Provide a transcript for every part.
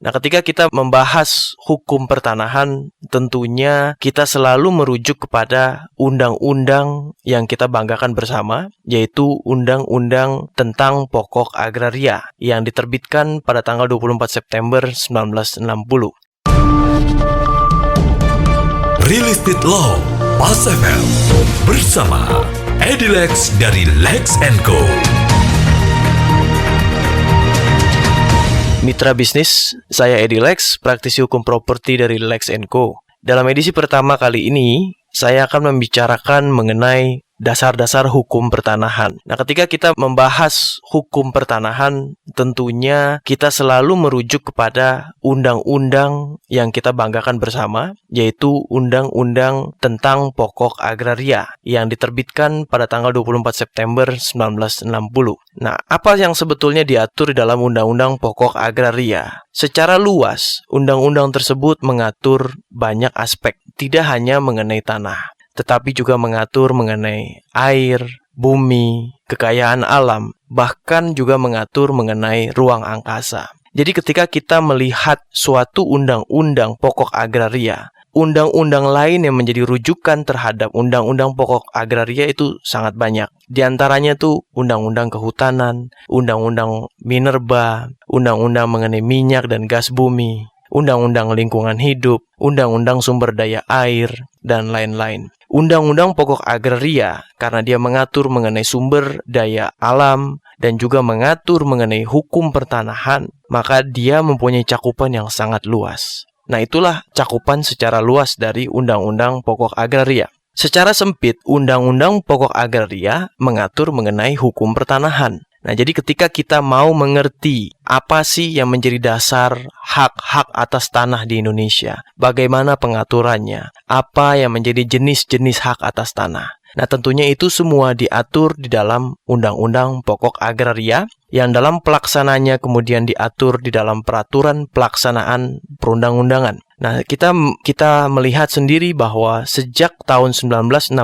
Nah, ketika kita membahas hukum pertanahan, tentunya kita selalu merujuk kepada undang-undang yang kita banggakan bersama, yaitu Undang-Undang tentang Pokok Agraria yang diterbitkan pada tanggal 24 September 1960. Real Estate Law Pas FM bersama Edilex dari Lex & Co. Mitra bisnis, saya Edilex, praktisi hukum properti dari Lex & Co. Dalam edisi pertama kali ini, saya akan membicarakan mengenai dasar-dasar hukum pertanahan. Nah, ketika kita membahas hukum pertanahan, tentunya kita selalu merujuk kepada undang-undang yang kita banggakan bersama, yaitu Undang-Undang tentang Pokok Agraria yang diterbitkan pada tanggal 24 September 1960. Nah, apa yang sebetulnya diatur di dalam Undang-Undang Pokok Agraria? Secara luas, undang-undang tersebut mengatur banyak aspek, tidak hanya mengenai tanah, tetapi juga mengatur mengenai air, bumi, kekayaan alam, bahkan juga mengatur mengenai ruang angkasa. Jadi ketika kita melihat suatu undang-undang pokok agraria, undang-undang lain yang menjadi rujukan terhadap undang-undang pokok agraria itu sangat banyak. Di antaranya tuh undang-undang kehutanan, undang-undang minerba, undang-undang mengenai minyak dan gas bumi, undang-undang lingkungan hidup, undang-undang sumber daya air, dan lain-lain. Undang-undang pokok agraria karena dia mengatur mengenai sumber daya alam dan juga mengatur mengenai hukum pertanahan, maka dia mempunyai cakupan yang sangat luas. Nah, itulah cakupan secara luas dari undang-undang pokok agraria. Secara sempit, undang-undang pokok agraria mengatur mengenai hukum pertanahan. Nah, jadi ketika kita mau mengerti apa sih yang menjadi dasar hak-hak atas tanah di Indonesia, bagaimana pengaturannya, apa yang menjadi jenis-jenis hak atas tanah. Nah, tentunya itu semua diatur di dalam Undang-Undang Pokok Agraria yang dalam pelaksananya kemudian diatur di dalam Peraturan Pelaksanaan Perundang-undangan. Nah, kita melihat sendiri bahwa sejak tahun 1960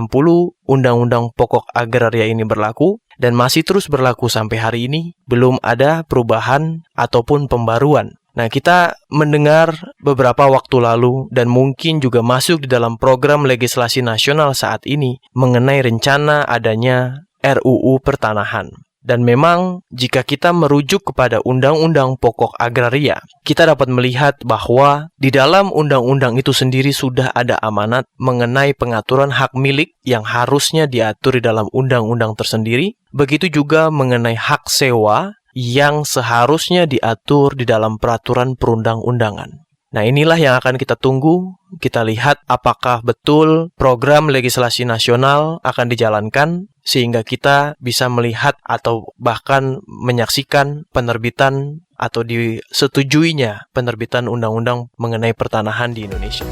Undang-Undang Pokok Agraria ini berlaku dan masih terus berlaku sampai hari ini, belum ada perubahan ataupun pembaruan. Nah, kita mendengar beberapa waktu lalu dan mungkin juga masuk di dalam program legislasi nasional saat ini mengenai rencana adanya RUU Pertanahan. Dan memang jika kita merujuk kepada Undang-Undang Pokok Agraria, kita dapat melihat bahwa di dalam undang-undang itu sendiri sudah ada amanat mengenai pengaturan hak milik yang harusnya diatur di dalam undang-undang tersendiri. Begitu juga mengenai hak sewa yang seharusnya diatur di dalam peraturan perundang-undangan. Nah, inilah yang akan kita tunggu. Kita lihat apakah betul program legislasi nasional akan dijalankan sehingga kita bisa melihat atau bahkan menyaksikan penerbitan atau disetujuinya penerbitan undang-undang mengenai pertanahan di Indonesia.